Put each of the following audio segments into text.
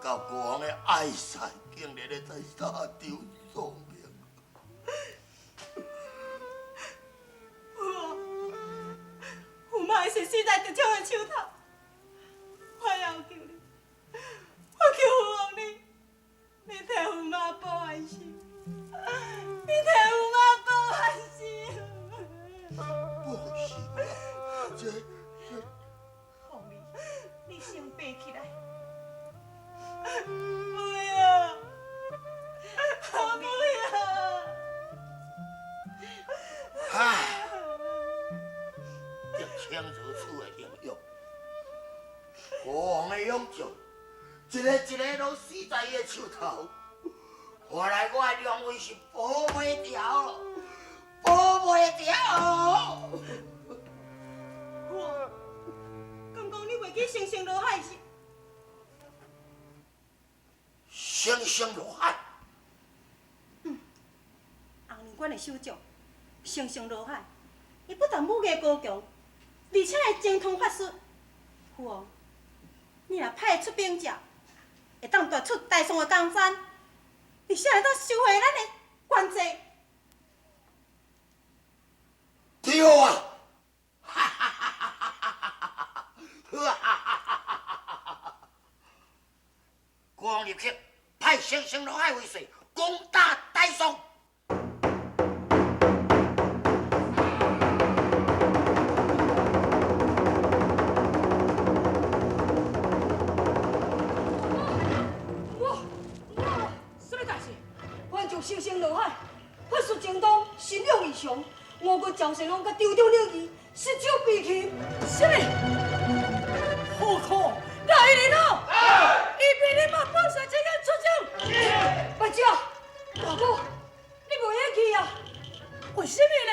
到国王的爱婿，竟然咧在沙场送命。有妈是死在敌将的手头，我要求你，我求父王你替父妈保安心，你替父妈保安心。不行啊，这。凤儿，你先爬起来。不要，不要。唉，这清如此的英勇，国王的勇将，一个一个都死在伊的手头。看来我的良威是保袂掉，保袂掉。父王，敢讲你袂去星星落海是？星星落海。红莲馆的首长星星落海，伊不但武艺高强，而且会精通法术。父王，你若派出兵者，会当夺出大宋的江山，而且会当收回咱的官职。对啊！哈哈哈哈哈哈！哈哈！国王立刻派星星落海为帅，攻打大宋。星星落海，法术精通，神勇异常。我军赵成龙甲丢丢了义，失手避去。什么？何苦？来人哦！你比你把放下这个出征。白姐，大哥，你袂晓去啊？为什么呢？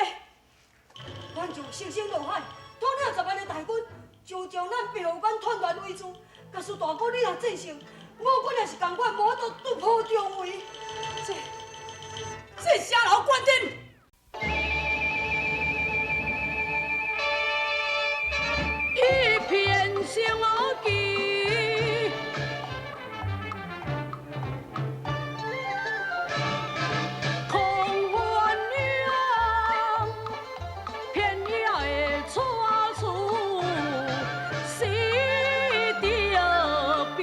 阮就星星落海，统领10万的大军，就将咱白虎关团团围住。假使大哥你若战胜，我军也是共款，无得突破重围。这下老官兵，一片香气，空鸳鸯，偏要错处，死着兵，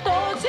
多情。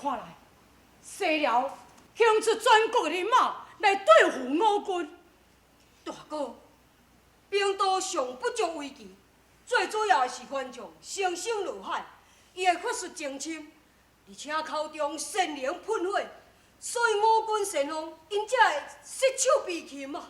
看来，西辽兴出全国的人马来对付我军。大哥，兵多上不足为奇，最主要的是番将星星落海，伊的法术精深，而且口中神灵喷火，所以我军神风因才会失手避去嘛。